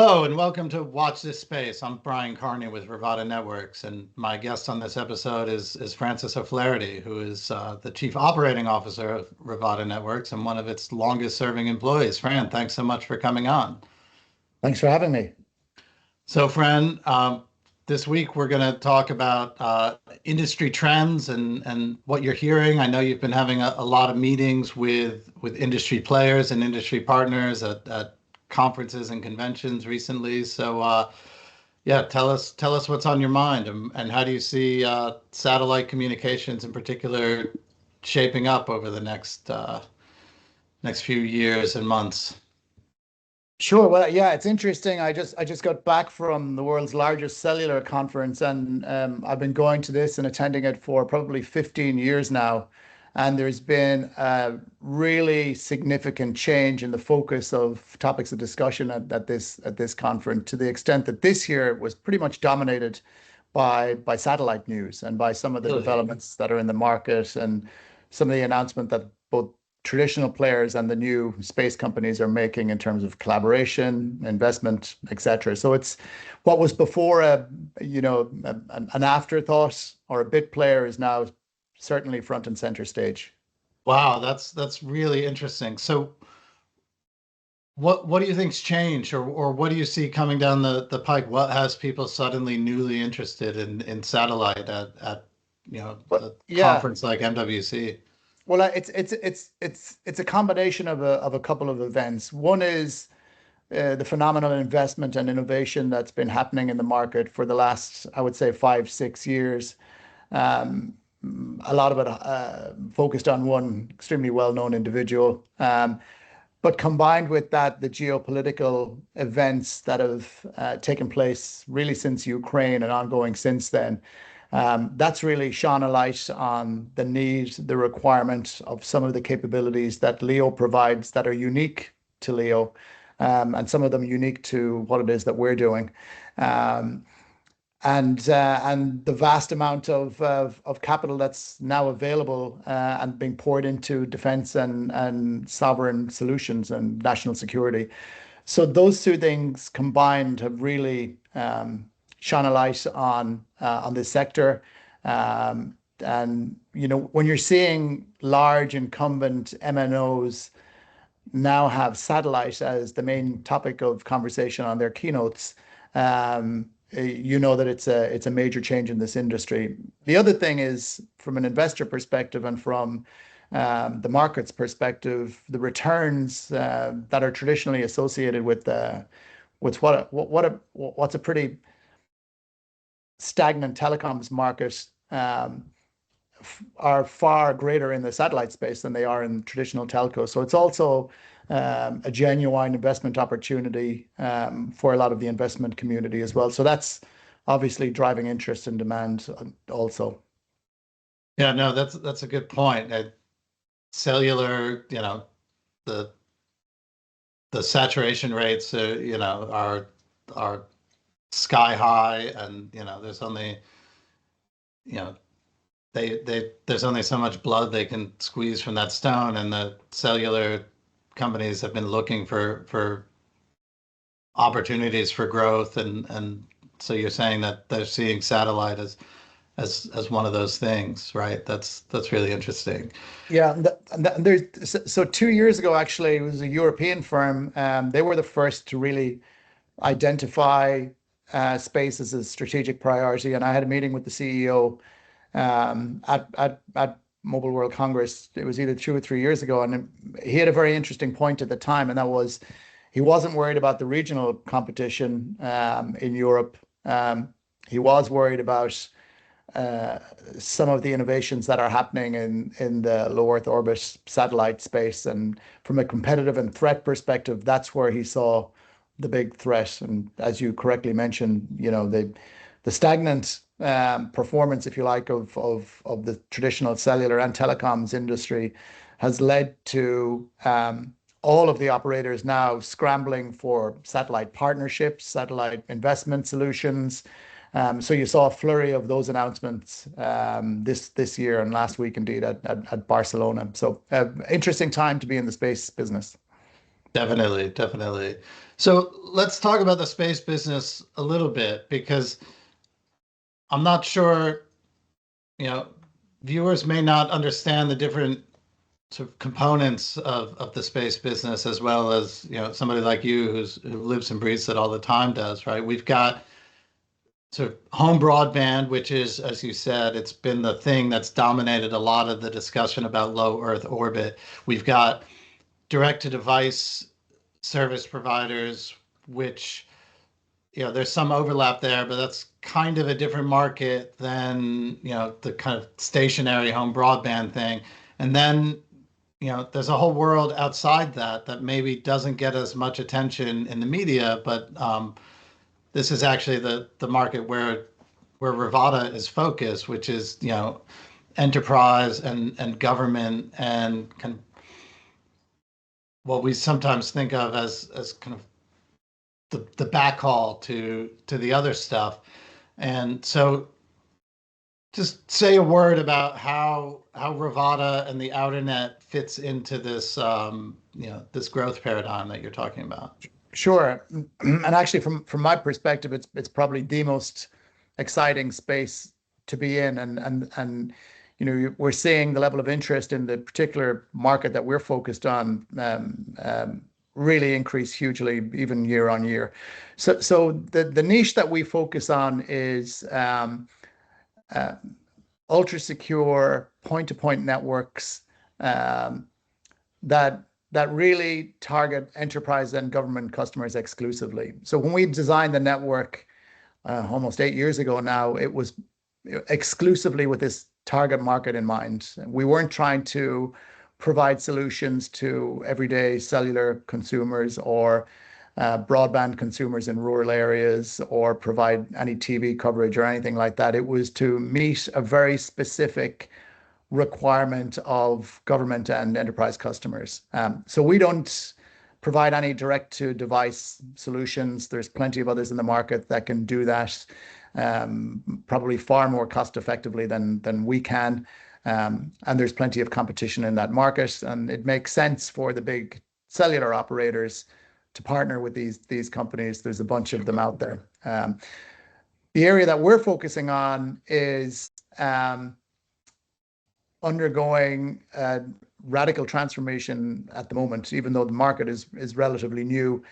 Hello and welcome to Watch This Space. I'm Brian Carney with Rivada Networks, and my guest on this episode is Francis O'Flaherty, who is the Chief Operating Officer of Rivada Networks and one of its longest-serving employees. Fran, thanks so much for coming on. Thanks for having me. So, Fran, this week we're going to talk about industry trends and what you're hearing. I know you've been having a lot of meetings with industry players and industry partners at conferences and conventions recently. So, yeah, tell us what's on your mind and how do you see satellite communications in particular shaping up over the next few years and months? Sure. Well, yeah, it's interesting. I just got back from the world's largest cellular conference, and I've been going to this and attending it for probably 15 years now. And there's been a really significant change in the focus of topics of discussion at this conference, to the extent that this year it was pretty much dominated by satellite news and by some of the Really? developments that are in the market and some of the announcement that both traditional players and the new space companies are making in terms of collaboration, investment, etc. So it's what was before an afterthought or a bit player is now certainly front and center stage. Wow, that's really interesting. So what do you think's changed or what do you see coming down the pike? What has people suddenly newly interested in satellite at But a yeah, conference like MWC? well, it's a combination of a couple of events. One is the phenomenal investment and innovation that's been happening in the market for the last, I would say, 5, 6 years. Um, a lot of it focused on one extremely well-known individual. But combined with that, the geopolitical events that have taken place really since Ukraine and ongoing since then, that's really shone a light on the need, the requirement of some of the capabilities that LEO provides that are unique to LEO, and some of them unique to what it is that we're doing. Um, and the vast amount of capital that's now available and being poured into defense and sovereign solutions and national security. So those two things combined have really shone a light on this sector. And when you're seeing large incumbent MNOs now have satellite as the main topic of conversation on their keynotes, you know that it's a major change in this industry. The other thing is, from an investor perspective and from the market's perspective, the returns that are traditionally associated with what's a pretty stagnant telecoms market, are far greater in the satellite space than they are in traditional telco. So it's also a genuine investment opportunity for a lot of the investment community as well. So that's obviously driving interest and demand also. Yeah, no, that's a good point. Cellular, the the saturation rates, are sky high, and there's only you know there's only so much blood they can squeeze from that stone, and the cellular companies have been looking for opportunities for growth, and so you're saying that they're seeing satellite as one of those things, right? That's really interesting. Yeah, so 2 years ago, actually, it was a European firm. They were the first to really identify space as a strategic priority. And I had a meeting with the CEO at Mobile World Congress. It was either 2 or 3 years ago, and he had a very interesting point at the time, and that was he wasn't worried about the regional competition in Europe. He was worried about uh, some of the innovations that are happening in the low Earth orbit satellite space. And from a competitive and threat perspective, that's where he saw the big threat. And as you correctly mentioned, the stagnant performance, if you like, of the traditional cellular and telecoms industry has led to all of the operators now scrambling for satellite partnerships, satellite investment solutions. So you saw a flurry of those announcements this year and last week, indeed, at Barcelona. So interesting time to be in the space business. Definitely, definitely. So let's talk about the space business a little bit because I'm not sure, you know, viewers may not understand the different sort of components of the space business as well as, somebody like you who lives and breathes it all the time does, right? We've got sort of home broadband, which is, as you said, it's been the thing that's dominated a lot of the discussion about low Earth orbit. We've got direct to device service providers, which there's some overlap there, but that's kind of a different market than, the kind of stationary home broadband thing. And then, there's a whole world outside that maybe doesn't get as much attention in the media, but this is actually the market where Rivada is focused, which is, enterprise and government and kind of what we sometimes think of as kind of the backhaul to the other stuff. And so just say a word about how Rivada and the outer net fits into this this growth paradigm that you're talking about. Sure. And actually, from my perspective, it's probably the most exciting space to be in, and we're seeing the level of interest in the particular market that we're focused on really increase hugely, even year on year. So the niche that we focus on is uh, ultra secure point-to-point networks um, that really target enterprise and government customers exclusively. So when we designed the network almost 8 years ago now, it was exclusively with this target market in mind. We weren't trying to provide solutions to everyday cellular consumers or broadband consumers in rural areas or provide any TV coverage or anything like that. It was to meet a very specific requirement of government and enterprise customers. So we don't provide any direct to device solutions. There's plenty of others in the market that can do that, probably far more cost effectively than we can. And there's plenty of competition in that market, and it makes sense for the big cellular operators to partner with these companies. There's a bunch of them out there. The area that we're focusing on is undergoing a radical transformation at the moment, even though the market is relatively new.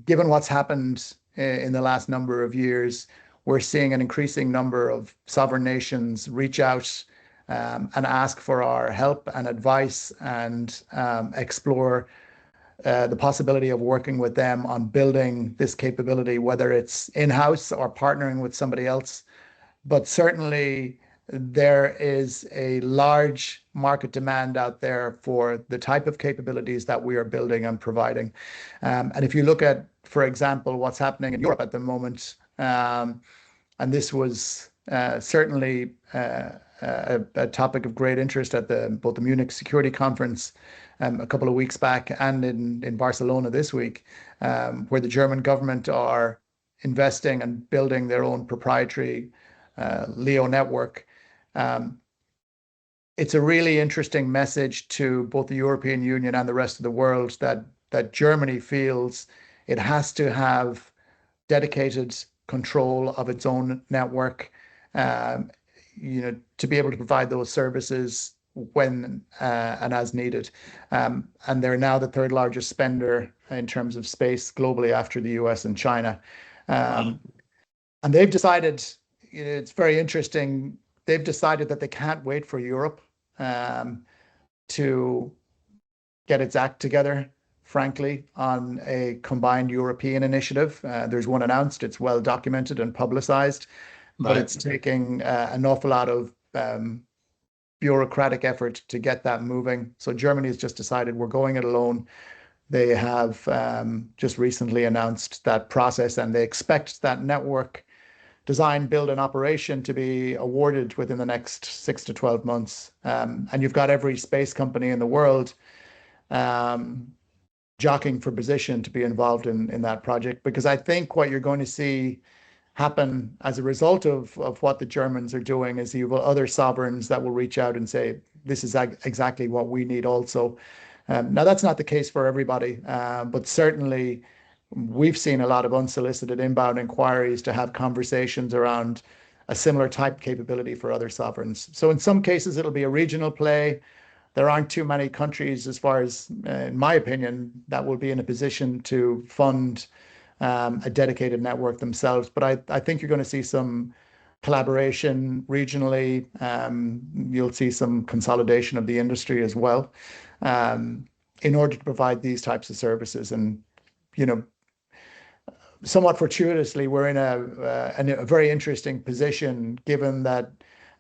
Given what's happened in the last number of years, we're seeing an increasing number of sovereign nations reach out and ask for our help and advice and explore the possibility of working with them on building this capability, whether it's in-house or partnering with somebody else. But certainly there is a large market demand out there for the type of capabilities that we are building and providing. And if you look at, for example, what's happening in Europe at the moment, and this was certainly a topic of great interest at both the Munich Security Conference a couple of weeks back and in Barcelona this week, where the German government are investing and building their own proprietary LEO network. It's a really interesting message to both the European Union and the rest of the world that Germany feels it has to have dedicated control of its own network, to be able to provide those services when and as needed. And they're now the third largest spender in terms of space globally after the US and China. Wow. And they've decided, it's very interesting, they've decided that they can't wait for Europe to get its act together, frankly, on a combined European initiative. There's one announced, it's well documented and publicized, but Right. it's taking an awful lot of bureaucratic effort to get that moving. So Germany has just decided we're going it alone. They have just recently announced that process, and they expect that network design, build, and operation to be awarded within the next 6 to 12 months. And you've got every space company in the world jockeying for position to be involved in that project, because I think what you're going to see happen as a result of what the Germans are doing is you have other sovereigns that will reach out and say, this is exactly what we need also. Now, that's not the case for everybody, but certainly we've seen a lot of unsolicited inbound inquiries to have conversations around a similar type capability for other sovereigns. So in some cases, it'll be a regional play. There aren't too many countries, as far as, in my opinion, that will be in a position to fund a dedicated network themselves. But I think you're going to see some collaboration regionally. You'll see some consolidation of the industry as well, in order to provide these types of services. And, you know, somewhat fortuitously, we're in a very interesting position, given that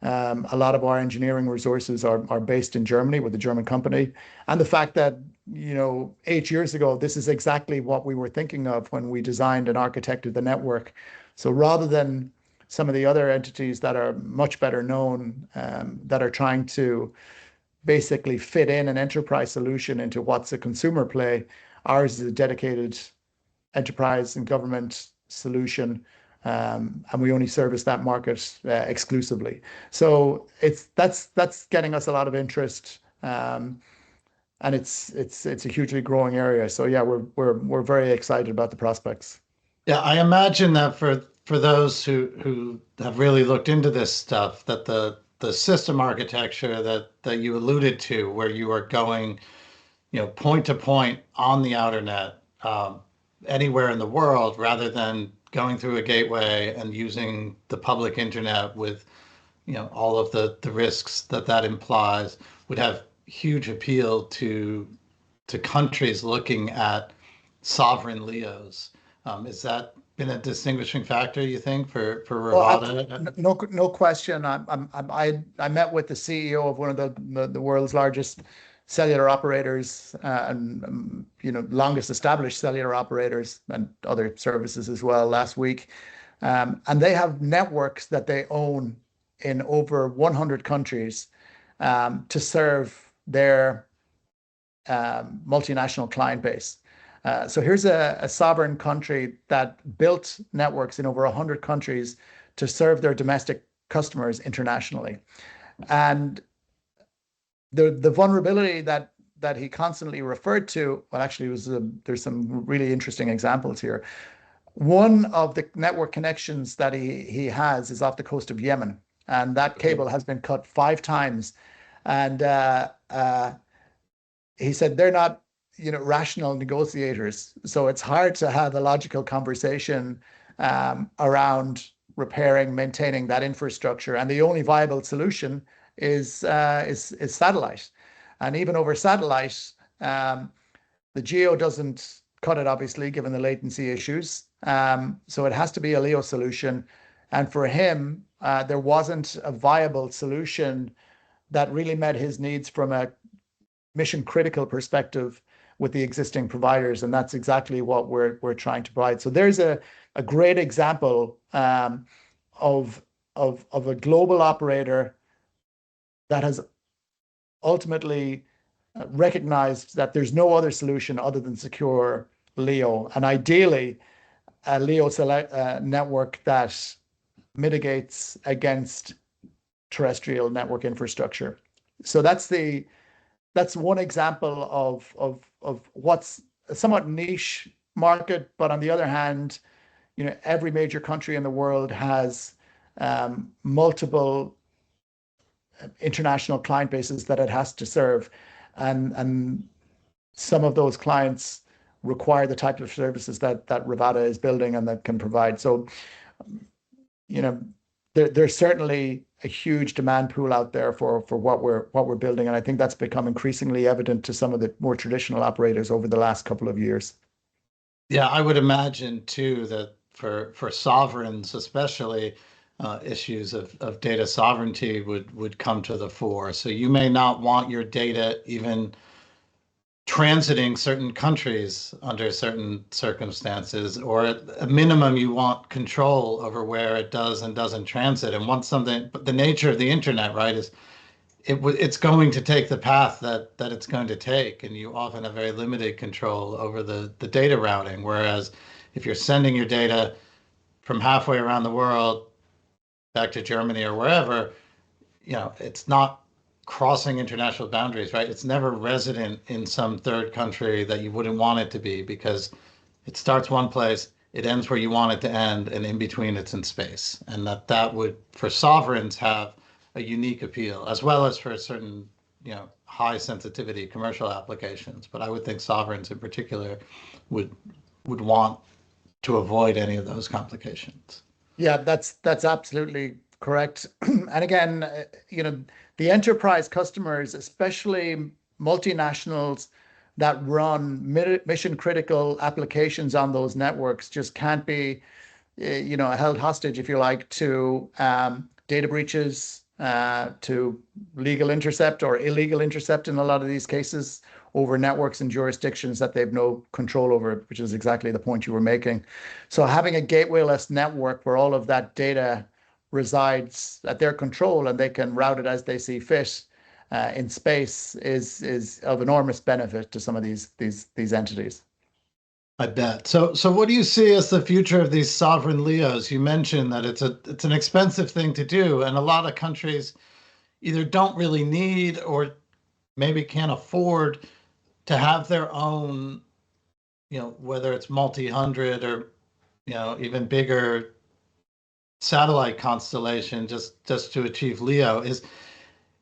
a lot of our engineering resources are based in Germany with a German company, and the fact that, 8 years ago, this is exactly what we were thinking of when we designed and architected the network. So rather than some of the other entities that are much better known, that are trying to basically fit in an enterprise solution into what's a consumer play, ours is a dedicated enterprise and government solution, and we only service that market exclusively. So that's getting us a lot of interest, and it's a hugely growing area. So yeah, we're very excited about the prospects. Yeah, I imagine that for those who have really looked into this stuff, that the system architecture that you alluded to, where you are going, point to point on the outer net, anywhere in the world, rather than going through a gateway and using the public internet with, all of the risks that implies, would have huge appeal to countries looking at sovereign LEOs. Is that been a distinguishing factor, you think, for Well, Rivada? no question. I met with the CEO of one of the world's largest cellular operators, and longest established cellular operators and other services as well last week. And they have networks that they own in over 100 countries, to serve their multinational client base. So here's a sovereign country that built networks in over 100 countries to serve their domestic customers internationally. And the vulnerability that he constantly referred to, well, actually, there's some really interesting examples here. One of the network connections that he has is off the coast of Yemen, and that cable has been cut 5 times. And he said they're not, rational negotiators, so it's hard to have a logical conversation around repairing, maintaining that infrastructure, and the only viable solution is satellite. And even over satellite, the geo doesn't cut it, obviously, given the latency issues. So it has to be a LEO solution. And for him, there wasn't a viable solution that really met his needs from a mission critical perspective with the existing providers, and that's exactly what we're trying to provide. So there's a great example of a global operator that has ultimately recognized that there's no other solution other than secure LEO, and ideally a LEO network that mitigates against terrestrial network infrastructure. So that's one example of what's a somewhat niche market, but on the other hand, every major country in the world has multiple international client bases that it has to serve, and some of those clients require the type of services that Rivada is building and that can provide. So, there's certainly a huge demand pool out there for what we're building, and I think that's become increasingly evident to some of the more traditional operators over the last couple of years. Yeah, I would imagine too that for sovereigns, especially, issues of data sovereignty would come to the fore. So you may not want your data even transiting certain countries under certain circumstances, or at a minimum, you want control over where it does and doesn't transit. And once something, but the nature of the internet, right, is it's going to take the path that it's going to take, and you often have very limited control over the data routing. Whereas if you're sending your data from halfway around the world back to Germany or wherever, it's not crossing international boundaries, right? It's never resident in some third country that you wouldn't want it to be, because it starts one place, it ends where you want it to end, and in between it's in space. And that would, for sovereigns, have a unique appeal, as well as for certain, high sensitivity commercial applications. But I would think sovereigns in particular would want to avoid any of those complications. Yeah, that's absolutely correct. And again, the enterprise customers, especially multinationals that run mission critical applications on those networks, just can't be, held hostage, if you like, to data breaches, to legal intercept or illegal intercept in a lot of these cases over networks and jurisdictions that they have no control over, which is exactly the point you were making. So having a gateway-less network where all of that data resides at their control and they can route it as they see fit in space is of enormous benefit to some of these entities. I bet. So what do you see as the future of these sovereign LEOs? You mentioned that it's an expensive thing to do, and a lot of countries either don't really need or maybe can't afford to have their own, whether it's multi-hundred or, even bigger satellite constellation just to achieve LEO.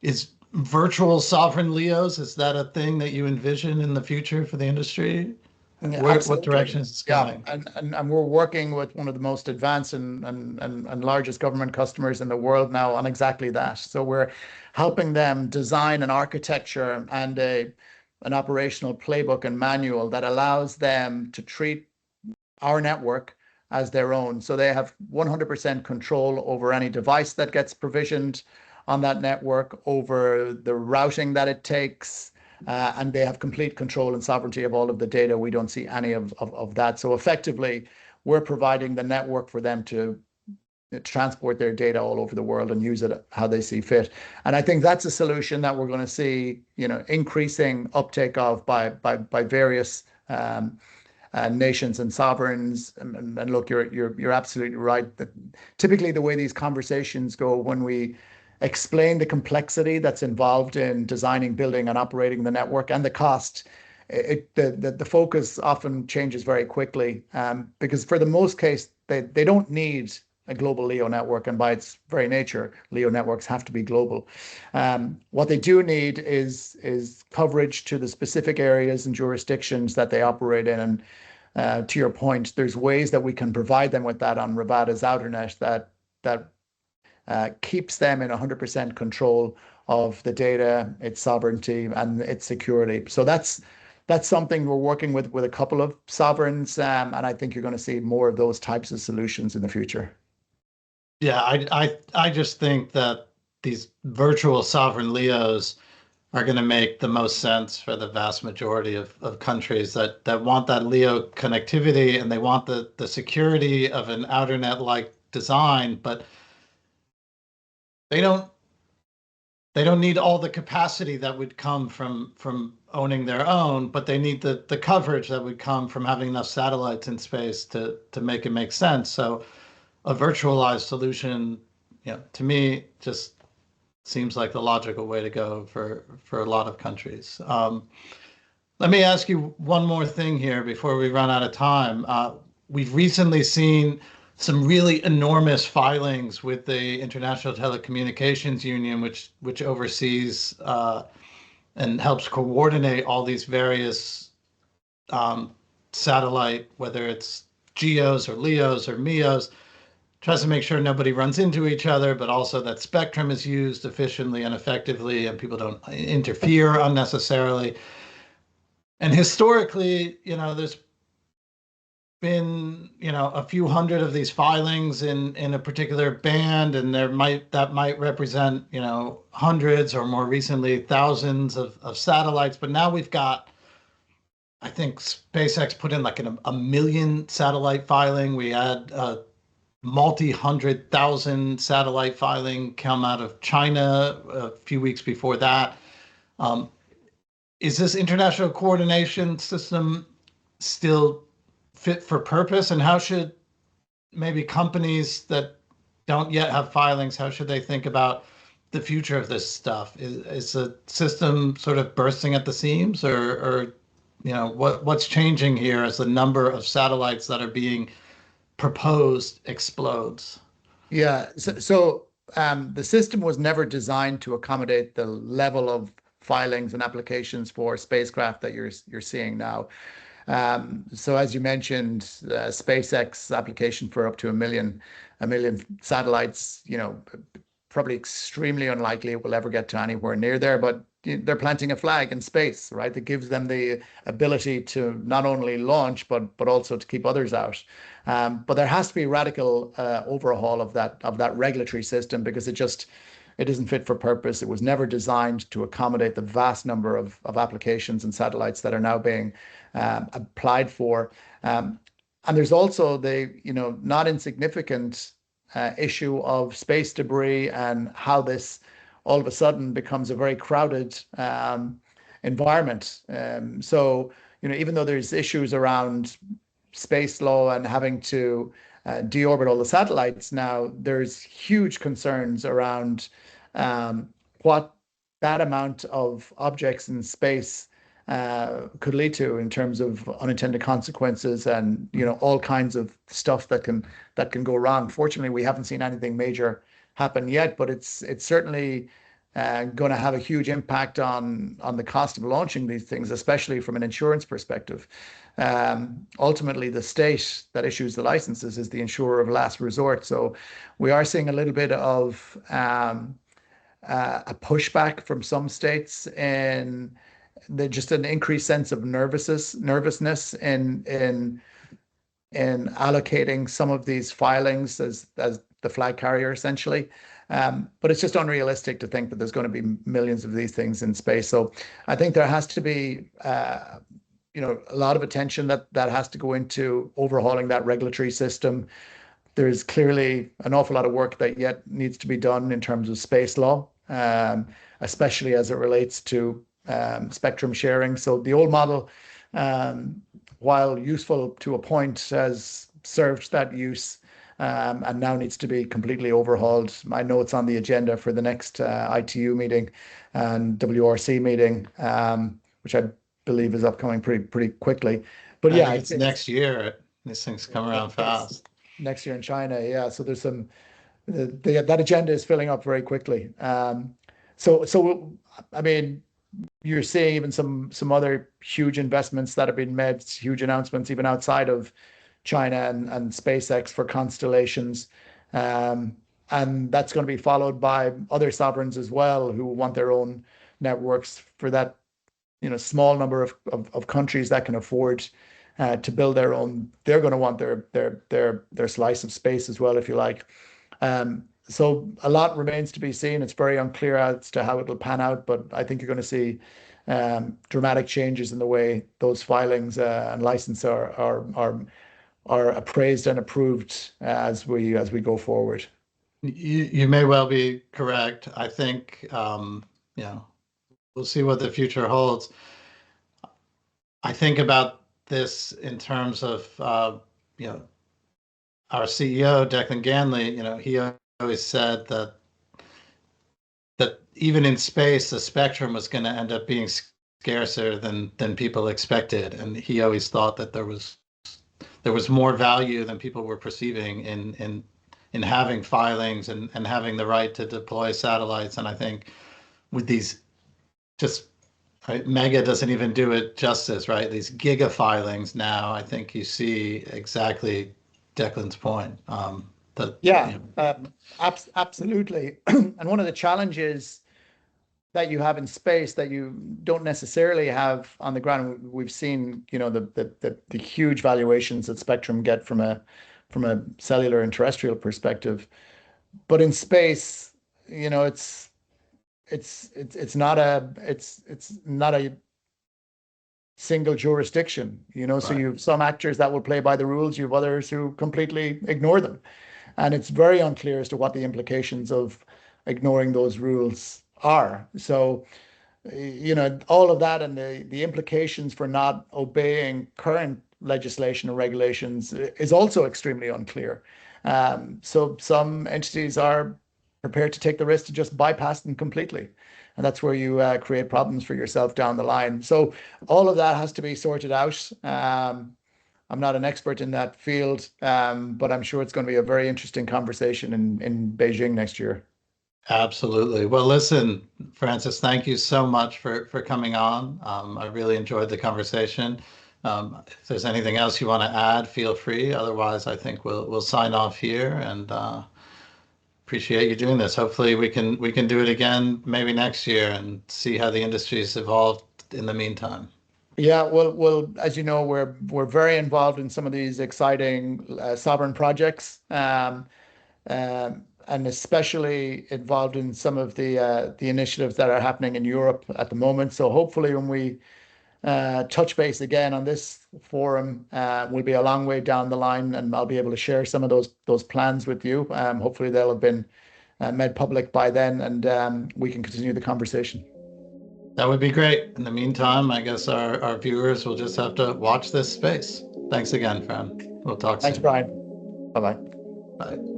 Is virtual sovereign LEOs, is that a thing that you envision in the future for the industry? What direction is it going? Yeah, and we're working with one of the most advanced and largest government customers in the world now on exactly that. So we're helping them design an architecture and an operational playbook and manual that allows them to treat our network as their own. So they have 100% control over any device that gets provisioned on that network, over the routing that it takes, and they have complete control and sovereignty of all of the data. We don't see any of that. So effectively, we're providing the network for them to transport their data all over the world and use it how they see fit. And I think that's a solution that we're going to see, increasing uptake of by various nations and sovereigns. And look, you're absolutely right that typically the way these conversations go, when we explain the complexity that's involved in designing, building, and operating the network and the cost, the focus often changes very quickly, because for the most case, they don't need a global LEO network, and by its very nature, LEO networks have to be global. What they do need is coverage to the specific areas and jurisdictions that they operate in. And to your point, there's ways that we can provide them with that on Rivada's outernet that keeps them in 100% control of the data, its sovereignty, and its security. So that's something we're working with a couple of sovereigns, and I think you're going to see more of those types of solutions in the future. Yeah, I just think that these virtual sovereign LEOs are going to make the most sense for the vast majority of countries that want that LEO connectivity, and they want the security of an outernet-like design, but they don't need all the capacity that would come from owning their own, but they need the coverage that would come from having enough satellites in space to make it make sense. So a virtualized solution, to me, just seems like the logical way to go for a lot of countries. Let me ask you one more thing here before we run out of time. We've recently seen some really enormous filings with the International Telecommunications Union, which oversees and helps coordinate all these various satellite, whether it's GEOs or LEOs or MEOs, tries to make sure nobody runs into each other, but also that spectrum is used efficiently and effectively and people don't interfere unnecessarily. And historically, there's been, a few hundred of these filings in a particular band, and that might represent, hundreds or more recently thousands of satellites. But now we've got, I think SpaceX put in like a million satellite filing. We had multi-hundred thousand satellite filing come out of China a few weeks before that. Is this international coordination system still fit for purpose? And how should maybe companies that don't yet have filings, how should they think about the future of this stuff? Is the system sort of bursting at the seams, or what's changing here as the number of satellites that are being proposed explodes? Yeah. The system was never designed to accommodate the level of filings and applications for spacecraft that you're seeing now. So as you mentioned, SpaceX application for up to a million satellites, probably extremely unlikely it will ever get to anywhere near there, but they're planting a flag in space, right? That gives them the ability to not only launch, but also to keep others out. But there has to be a radical overhaul of that regulatory system, because it isn't fit for purpose. It was never designed to accommodate the vast number of applications and satellites that are now being applied for. And there's also the not insignificant issue of space debris, and how this all of a sudden becomes a very crowded environment. So even though there's issues around space law and having to deorbit all the satellites now, there's huge concerns around what that amount of objects in space could lead to in terms of unintended consequences, and all kinds of stuff that can go wrong. Fortunately, we haven't seen anything major happen yet, but it's certainly going to have a huge impact on the cost of launching these things, especially from an insurance perspective. Ultimately, the state that issues the licenses is the insurer of last resort. So we are seeing a little bit of a pushback from some states, and just an increased sense of nervousness in allocating some of these filings as the flag carrier, essentially. But it's just unrealistic to think that there's going to be millions of these things in space. So I think there has to be a lot of attention that has to go into overhauling that regulatory system. There's clearly an awful lot of work that yet needs to be done in terms of space law, especially as it relates to spectrum sharing. So the old model, while useful to a point, has served that use, and now needs to be completely overhauled. I know it's on the agenda for the next ITU meeting and WRC meeting, which I believe is upcoming pretty quickly. But I yeah, think it's next year. These things come around fast. Next year in China. Yeah, so there's some that agenda is filling up very quickly. So I mean, you're seeing even some other huge investments that have been made, huge announcements even outside of China and SpaceX for constellations. And that's going to be followed by other sovereigns as well, who want their own networks for that small number of countries that can afford to build their own. They're going to want their slice of space as well, if you like. So a lot remains to be seen. It's very unclear as to how it'll pan out, but I think you're going to see dramatic changes in the way those filings and license are appraised and approved as we go forward. You may well be correct. I think we'll see what the future holds. I think about this in terms of our CEO Declan Ganley. He always said that even in space, the spectrum was going to end up being scarcer than people expected, and he always thought that there was more value than people were perceiving in having filings and having the right to deploy satellites. And I think with these right, mega doesn't even do it justice, right? These giga filings now, I think you see exactly Declan's point. Absolutely. And one of the challenges that you have in space that you don't necessarily have on the ground, we've seen, the huge valuations that spectrum get from a cellular and terrestrial perspective. But in space, it's not a single jurisdiction, so you have some actors that will play by the rules, you have others who completely ignore them. And it's very unclear as to what the implications of ignoring those rules are. So, all of that and the implications for not obeying current legislation and regulations is also extremely unclear. So some entities are prepared to take the risk to just bypass them completely. And that's where you create problems for yourself down the line. So all of that has to be sorted out. I'm not an expert in that field, but I'm sure it's going to be a very interesting conversation in Beijing next year. Absolutely. Well, listen, Francis, thank you so much for coming on. I really enjoyed the conversation. If there's anything else you want to add, feel free. Otherwise, I think we'll sign off here, and appreciate you doing this. Hopefully, we can do it again maybe next year and see how the industry's evolved in the meantime. Yeah, well, as you know, we're very involved in some of these exciting sovereign projects. And especially involved in some of the initiatives that are happening in Europe at the moment. So hopefully, when we touch base again on this forum, we'll be a long way down the line, and I'll be able to share some of those plans with you. Hopefully, they'll have been made public by then, and we can continue the conversation. That would be great. In the meantime, I guess our viewers will just have to watch this space. Thanks again, friend. We'll talk Thanks, soon. Brian. Bye bye. Bye.